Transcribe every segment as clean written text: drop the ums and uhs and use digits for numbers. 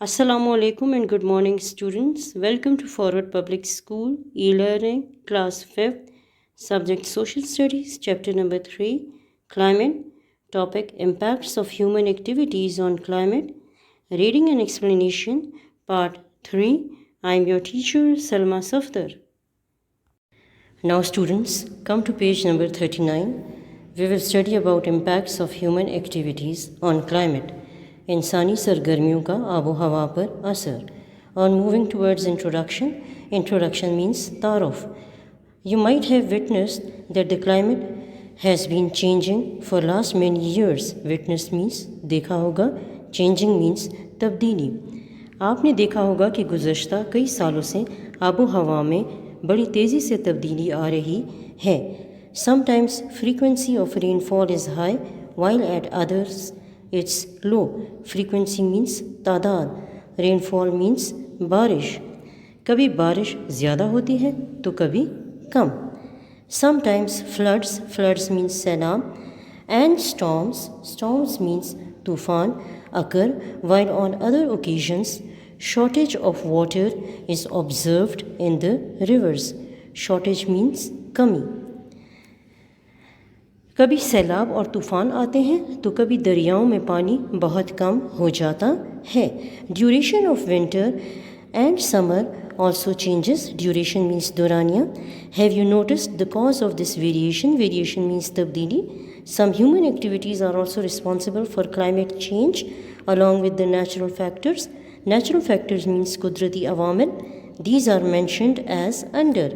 Assalamu alaikum and good morning, students. Welcome to Forward Public School e-learning class 5th, subject Social Studies, chapter number 3, Climate, topic Impacts of Human Activities on Climate, reading and explanation, part 3. I am your teacher, Salma Safdar. Now, students, come to page number 39. We will study about impacts of human activities on climate. इंसानी सरगर्मियों का आबो हवा पर असर. On moving towards introduction means तारुफ. You might have witnessed that the climate has been changing for last many years. Witness means देखा होगा, changing means तब्दीली. आपने देखा होगा कि गुज़श्ता कई सालों से आबो हवा में बड़ी तेज़ी से तब्दीली आ रही है. Sometimes frequency of rainfall is high while at others it's low. Frequency means तादाद, rainfall means बारिश. कभी बारिश ज़्यादा होती है तो कभी कम. Sometimes floods means सैलाब, and storms means तूफ़ान occur, while on other occasions shortage of water is observed in the rivers. Shortage means कमी. कभी सैलाब और तूफ़ान आते हैं तो कभी दरियाओं में पानी बहुत कम हो जाता है. Duration of winter and summer also changes. Duration means दौरानिया. Have you noticed the cause of this variation? Variation means तब्दीली. Some human activities are also responsible for climate change along with the natural factors. Natural factors means कुदरती अवामिल. These are mentioned as under.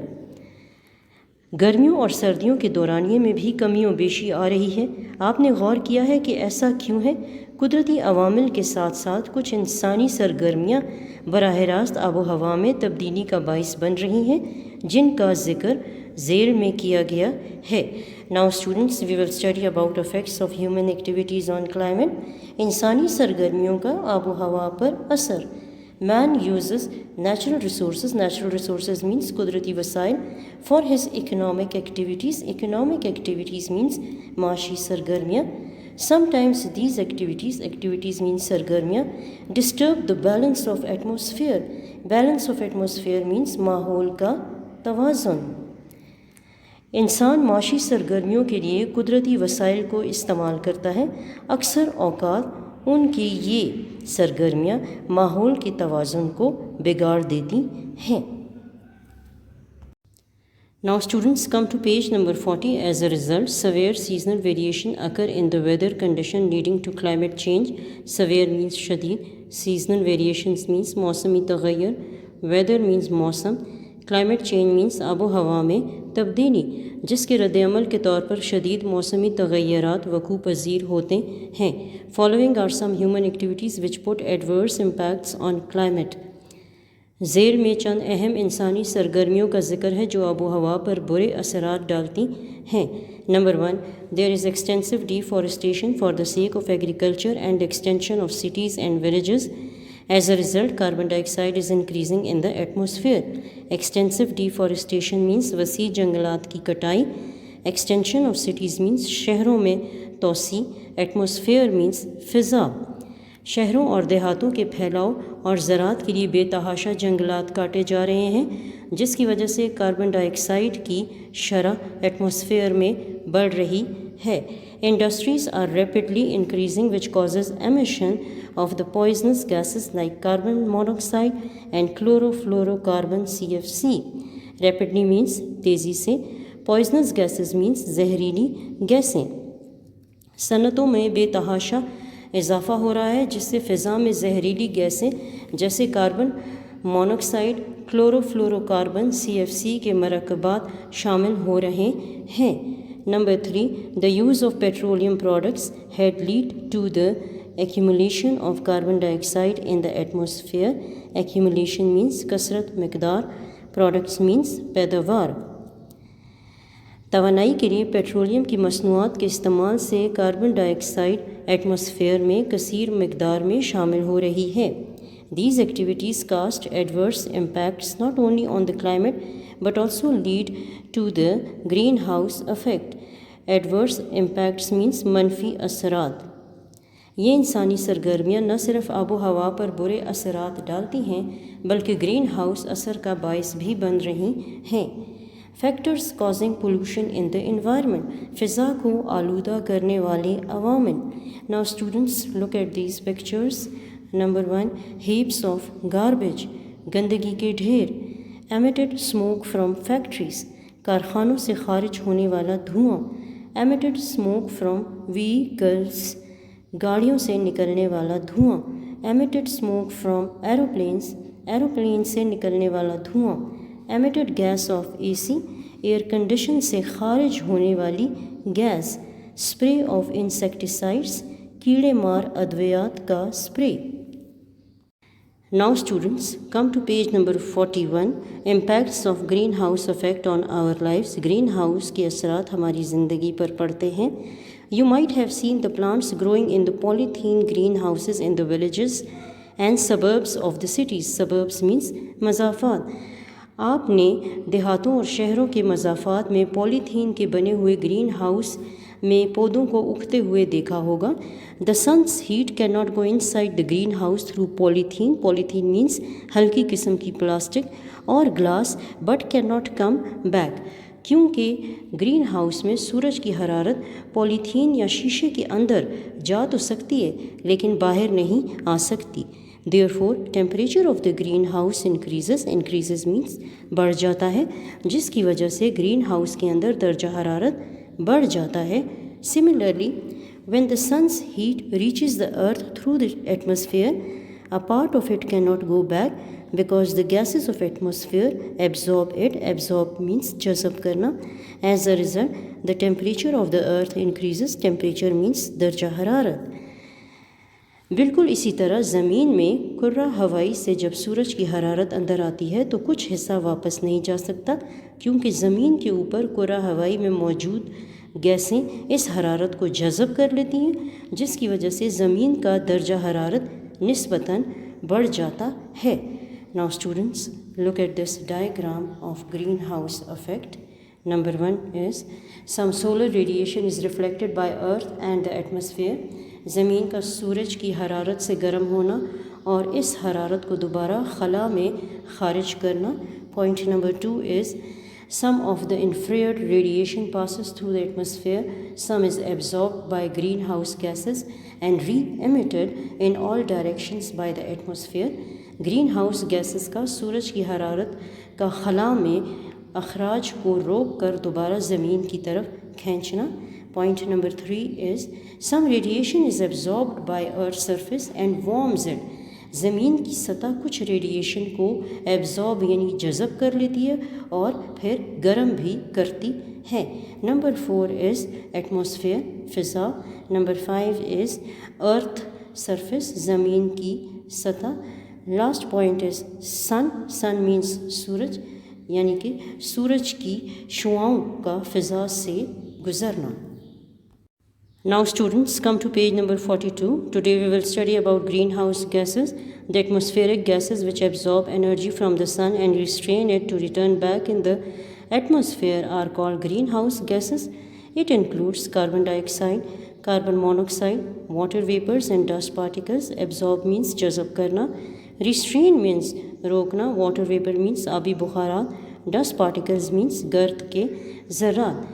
गर्मियों और सर्दियों के दौरानिए में भी कमी और बेशी आ रही है. आपने गौर किया है कि ऐसा क्यों है? कुदरती अवामिल के साथ साथ कुछ इंसानी सरगर्मियाँ बराह रास्त आबो हवा में तब्दीली का बाइस बन रही हैं, जिनका ज़िक्र ज़ेल में किया गया है. Now students, we will study about effects of human activities on climate. इंसानी सरगर्मियों का आबो हवा पर असर. Man uses natural resources. Natural resources means कुदरती वसाइल for his economic activities. Economic activities means माशी सरगर्मियाँ. Sometimes these activities means सरगर्मियाँ disturb the balance of atmosphere. Balance of atmosphere means माहौल का तवाज़ुन. इंसान माशी सरगर्मियों के लिए कुदरती वसाइल को इस्तेमाल करता है. अक्सर औकात उनकी ये सरगर्मियाँ माहौल के तवाज़ुन को बिगाड़ देती हैं. Now students, come to page number 40. As a result, severe seasonal variation occur in the weather condition leading to climate change. Severe means शदीद. Seasonal variations means मौसमी तग़य्युर. Weather means मौसम. Climate change means आबो हवा में तब्दीली, जिसके रद्द-ए-अमल के तौर पर शदीद मौसमी तग़य्युरात वक़ू पज़ीर होते हैं. Following are some human activities which put adverse impacts on climate. Gel में चंद अहम इंसानी सरगर्मियों का ज़िक्र है जो आबो हवा पर बुरे असरात डालती हैं. Number 1, there is extensive deforestation for the sake of agriculture and extension of cities and villages. As a result, carbon dioxide is increasing in the atmosphere. Extensive deforestation means वसी जंगलात की कटाई. Extension of cities means शहरों में तोसी. Atmosphere means फ़िज़ा. शहरों और देहातों के फैलाव और ज़राअत के लिए बेतहाशा जंगलात काटे जा रहे हैं, जिसकी वजह से कार्बन डाइऑक्साइड की शरह एटमॉस्फेयर में बढ़ रही है. Industries are rapidly increasing, which causes emission of the poisonous gases like carbon monoxide and chlorofluorocarbon CFC. Rapidly means तेज़ी से. Poisonous gases means जहरीली गैसें. सनतों में बेतहाशा इजाफ़ा हो रहा है, जिससे फ़िज़ा में जहरीली गैसें जैसे कार्बन मोनोक्साइड, क्लोरोफ्लोरोकार्बन CFC के मरकबात शामिल हो रहे हैं. Number 3, the use of petroleum products had led to the accumulation of carbon dioxide in the atmosphere. Accumulation means कसरत मकदार. Products means पैदावार. तवानाई के लिए पेट्रोलियम की मसनूआत के इस्तेमाल से कार्बन डाइऑक्साइड एटमॉस्फेयर में कसीर मकदार में शामिल हो रही है. These activities cast adverse impacts not only on the climate but also lead to the greenhouse effect. Adverse impacts means मनफी असरात. ये इंसानी सरगर्मियाँ न सिर्फ आबो हवा पर बुरे असरात डालती हैं बल्कि ग्रीन हाउस असर का बायस भी बन रही हैं। Factors causing pollution in the environment, फ़िज़ा को आलूदा करने वाले अवामिल। Now students look at these pictures. Number 1, heaps of garbage, गंदगी के ढेर। एमिटेड स्मोक फ्रॉम फैक्ट्रीज, कारखानों से खारिज होने वाला धुआं। एमिटेड स्मोक फ्रॉम व्हीकल्स, गाड़ियों से निकलने वाला धुआं। Emitted smoke from aeroplanes, aeroplane से निकलने वाला धुआं। Emitted gas off AC, air condition से खारिज होने वाली गैस। स्प्रे ऑफ इंसेक्टिसाइड्स, कीड़े मार अद्वियात का spray. Now students, come to page number 41, impacts of greenhouse effect on our lives. Greenhouse के असरात हमारी ज़िंदगी पर पड़ते हैं। You might have seen the plants growing in the polythene greenhouses in the villages and suburbs of the cities. Suburbs means मज़ाफ़ात। आपने देहातों और शहरों के मज़ाफ़ात में पॉलीथीन के बने हुए ग्रीन हाउस में पौधों को उगते हुए देखा होगा। The sun's heat can not go inside the green house through polythene. Polythene means हल्की किस्म की प्लास्टिक और glass, but can not come back, क्योंकि ग्रीन हाउस में सूरज की हरारत पॉलीथीन या शीशे के अंदर जा तो सकती है लेकिन बाहर नहीं आ सकती। Therefore, temperature of the greenhouse increases. Increases means बढ़ जाता है, जिसकी वजह से ग्रीन हाउस के अंदर दर्जा हरारत बढ़ जाता है। Similarly, when the sun's heat reaches the earth through the atmosphere, a part of it cannot go back because the gases of atmosphere absorb it. Absorb means जज़ब करना. As a result, the temperature of the earth increases. Temperature means दर्जा हरारत। बिल्कुल इसी तरह ज़मीन में कुर्रा हवाई से जब सूरज की हरारत अंदर आती है तो कुछ हिस्सा वापस नहीं जा सकता, क्योंकि ज़मीन के ऊपर कुर्रा हवाई में मौजूद गैसें इस हरारत को जज़ब कर लेती हैं, जिसकी वजह से ज़मीन का दर्जा हरारत निस्बतन बढ़ जाता है। Now students look at this diagram of green house effect. Number 1 is some solar radiation is reflected by earth and the atmosphere. ज़मीन का सूरज की हरारत से गर्म होना और इस हरारत को दोबारा खला में खारिज करना। Point number 2 is some of the infrared radiation passes through the atmosphere. Some is absorbed by greenhouse gases and re-emitted in all directions by the atmosphere. greenhouse gases का सूरज की हरारत का खला में अखराज को रोक कर दोबारा ज़मीन की तरफ खींचना। Point number 3 is some radiation is absorbed by earth's surface and warms it. ज़मीन की सतह कुछ रेडिएशन को एब्जॉर्ब यानी जज़ब कर लेती है और फिर गर्म भी करती है। Number 4 is atmosphere, Fiza. Number 5 is earth surface, ज़मीन की सतह। Last point is sun. Sun means सूरज, यानी कि सूरज की शुआओं का फ़िज़ा से गुज़रना। Now students, come to page number 42. Today we will study about greenhouse gases, the atmospheric gases which absorb energy from the sun and restrain it to return back in the atmosphere are called greenhouse gases. It includes carbon dioxide, carbon monoxide, water vapors and dust particles. Absorb means जज़ब करना, restrain means रोकना, water vapor means आबी बुखारात, dust particles means गर्द के ज़रात।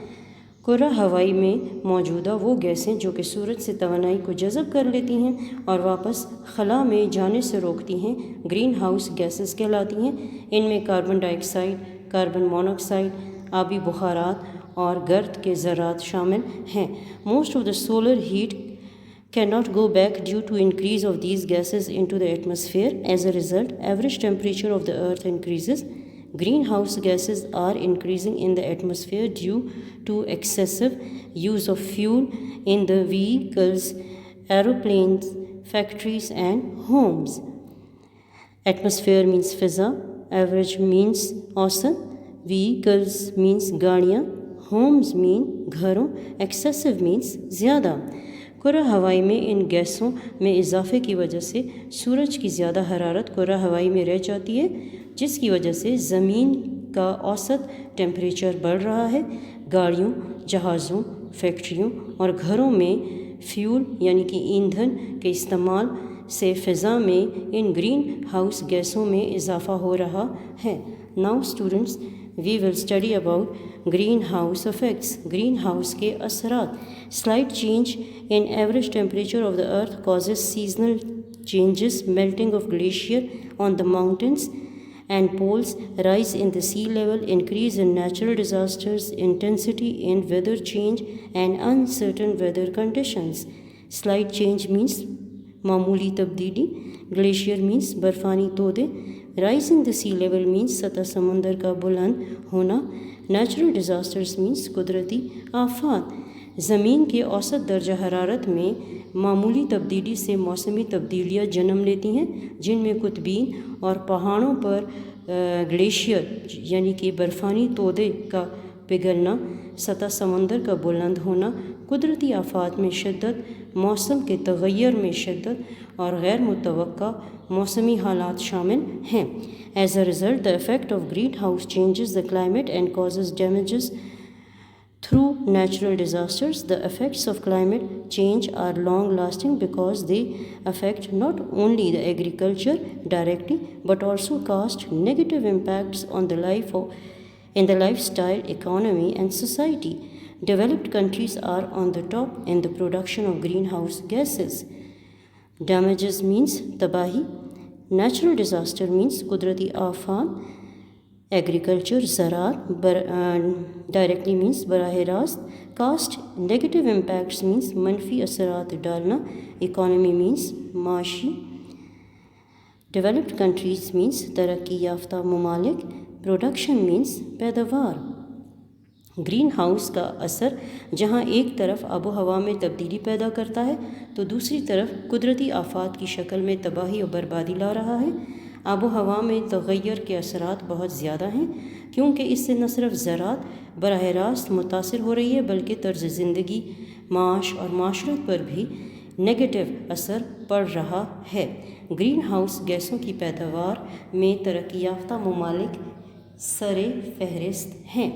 कुर्रा हवाई में मौजूदा वो गैसें जो कि सूरज से तवानाई को जज़ब कर लेती हैं और वापस खला में जाने से रोकती हैं, ग्रीन हाउस गैसेस कहलाती हैं। इनमें कार्बन डाइऑक्साइड, कार्बन मोनोक्साइड, आबी बुखारात और गर्द के ज़रात शामिल हैं। Most of the solar heat cannot go back due to increase of these gases into the atmosphere. As a result, average temperature of the earth increases. Greenhouse gases are increasing in the atmosphere due to excessive use of fuel in the vehicles, aeroplanes, factories and homes. Atmosphere means Fiza, average means औसत, vehicles means गाड़ियाँ, homes mean घरों, excessive means ज़्यादा। कुर्रा हवाई में इन गैसों में इजाफे की वजह से सूरज की ज़्यादा हरारत कुर्रा हवाई में रह जाती है, जिसकी वजह से ज़मीन का औसत टेम्परेचर बढ़ रहा है। गाड़ियों, जहाज़ों, फैक्ट्रियों और घरों में फ्यूल यानी कि ईंधन के इस्तेमाल से फ़िज़ा में इन ग्रीन हाउस गैसों में इजाफ़ा हो रहा है। Now students we will study about green house effects, green house के असरात। Slight change in average temperature of the earth causes seasonal changes, melting of glacier on the mountains and poles, rise in the sea level, increase in natural disasters, intensity in weather change and uncertain weather conditions. Slight change means मामूली तब्दीली, glacier means बर्फ़ानी तोदे, rise in the sea level means सतह समंदर का बुलंद होना, natural disasters means कुदरती आफात। ज़मीन के औसत दर्जा हरारत में मामूली तब्दीली से मौसमी तब्दीलियाँ जन्म लेती हैं, जिनमें कुतबीन और पहाड़ों पर ग्लेशियर यानी कि बर्फ़ानी तोदे का पिघलना, सतह समंदर का बुलंद होना, कुदरती आफात में शिद्दत, मौसम के तग़य्युर में शिद्दत और गैर मुतवक्का मौसमी हालात शामिल हैं। As a result the effect of greenhouse changes the climate and causes damages through natural disasters. The effects of climate change are long lasting because they affect not only the agriculture directly but also cast negative impacts on the in the lifestyle, economy and society. Developed countries are on the top in the production of greenhouse gases. Damages means tabahi, natural disaster means kudrati aafat, agriculture ज़राअत directly means बराह रास्त, cost negative impacts means मनफी असरात डालना, economy means माशी, developed countries means तरक्की याफ्ता ममालिक, प्रोडक्शन मीन्स पैदावार। ग्रीन हाउस का असर जहाँ एक तरफ आबो हवा में तब्दीली पैदा करता है तो दूसरी तरफ कुदरती आफात की शक्ल में तबाही और बर्बादी ला रहा है। आबो हवा में तग़य्युर के असरात बहुत ज़्यादा हैं क्योंकि इससे न सिर्फ ज़राअत बराह रास्त मुतासिर हो रही है बल्कि तर्ज़ ज़िंदगी, माश और माशरत पर भी नेगेटिव असर पड़ रहा है। ग्रीन हाउस गैसों की पैदावार में तरक्की याफ्ता ममालिक सरे फहरिस्त हैं।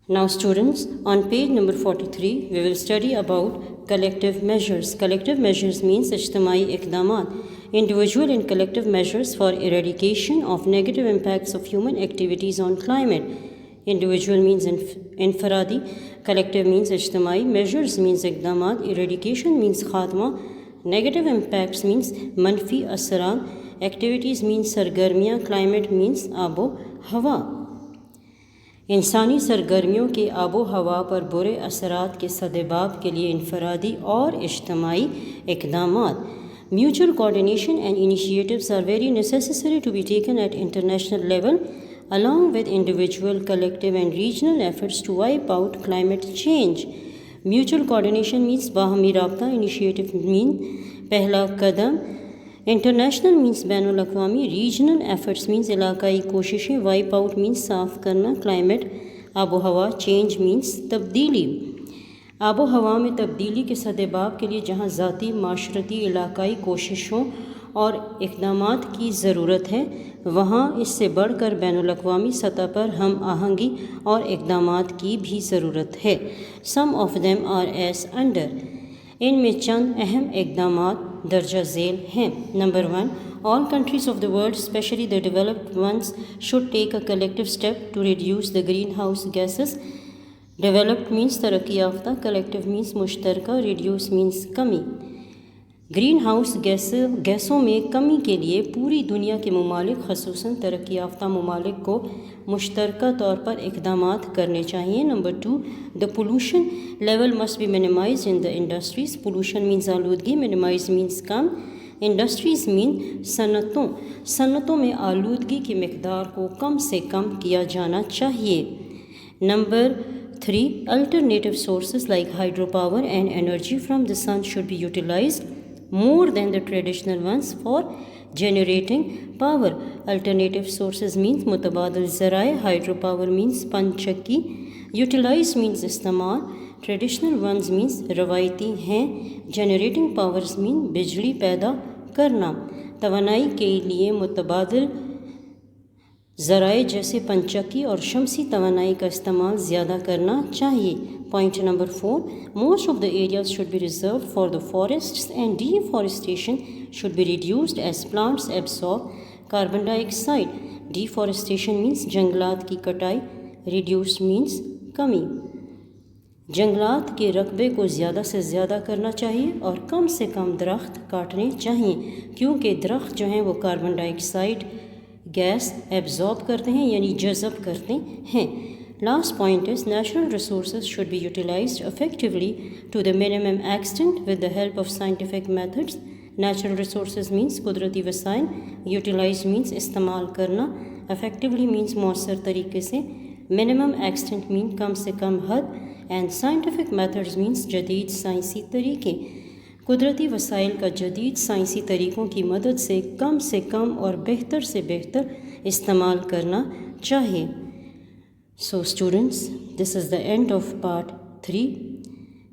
Now students, on page number 43, we will study about collective measures. Collective measures means इज्तिमाई इक़दामात, individual and collective measures for eradication of negative impacts of human activities on climate. Individual means infiradi, collective means इज्तिमाई, measures means इक़दामात, eradication means खात्मा, negative impacts means मनफी असरात, activities means सरगर्मियाँ, climate means आबो हवा। इंसानी सरगर्मियों के आबो हवा पर बुरे असरात के सद्देबाब के लिए इनफरादी और इज्तिमाई इक़दामात, mutual coordination and initiatives are very necessary to be taken at international level along with individual, collective and regional efforts to wipe out climate change. Mutual coordination means बाहमी राब्ता, initiative mean पहला कदम, इंटरनेशनल मीन्स बैनुल अक़वामी, regional efforts means इलाकाई कोशिशें, wipe out means साफ़ करना, क्लाइमेट आबो हवा, चेंज मीन्स तब्दीली। आबो हवा में तब्दीली के सद्देबाब के लिए जहाँ ज़ाती, माशरती, इलाकाई कोशिशों और इक़दामात की ज़रूरत है वहाँ इससे बढ़कर बैनुल अक़वामी सतह पर हम आहंगी और इक़दामात की भी ज़रूरत है। Some of them are as under, इनमें चंद अहम इक़दामात दर्जा झेल हैं। Number 1, all countries of the world, especially the developed ones, should take a collective step to reduce the greenhouse gases. Developed means तरक्की याफ्ता, collective means मुश्तरका, reduce means कमी। ग्रीन हाउस गैसों में कमी के लिए पूरी दुनिया के ममालिक ख़ुसूसन तरक्की याफ्ता ममालिक को मुश्तरका तौर पर इक़दामात करने चाहिए। Number 2, the pollution level must be minimise in the industries. Pollution means आलूदगी, मिनिमाइज मीन्स कम, इंडस्ट्रीज़ मीन सनतों में आलूदगी की मकदार को कम से कम किया जाना चाहिए। Number 3, alternative sources like hydro power and energy from the sun should be utilised more than the traditional ones for generating power. Alternative sources means मुतबादिल ज़राए, hydro power means पंचक्की, utilize means इस्तेमाल, traditional ones means रवायती हैं, generating powers means बिजली पैदा करना। तवानाई के लिए मुतबादिल ज़राए जैसे पंचक्की और शमसी तवानाई का इस्तेमाल ज़्यादा करना चाहिए। Point number 4, most of the areas should be reserved for the forests and deforestation should be reduced as plants absorb carbon dioxide. Deforestation means जंगलात की कटाई, reduced means कमी. जंगलात के रकबे को ज़्यादा से ज़्यादा करना चाहिए और कम से कम दरख्त काटने चाहिए क्योंकि दरख्त जो हैं वो कार्बन डाइऑक्साइड गैस एब्जॉर्ब करते हैं यानी जज़ब करते हैं. Last point is natural resources should be utilized effectively to the minimum extent with the help of scientific methods. Natural resources means कुदरती वसाइल, utilize means इस्तेमाल करना, effectively means मौसर तरीके से, minimum extent means कम से कम हद and scientific methods means जदीद साइंसी तरीके. कुदरती वसाइल का जदीद साइंसी तरीक़ों की मदद से कम और बेहतर से बेहतर इस्तेमाल करना चाहिए. So students, this is the end of part 3.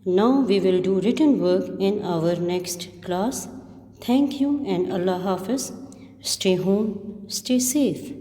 Now we will do written work in our next class. Thank you and Allah Hafiz. Stay home, stay safe.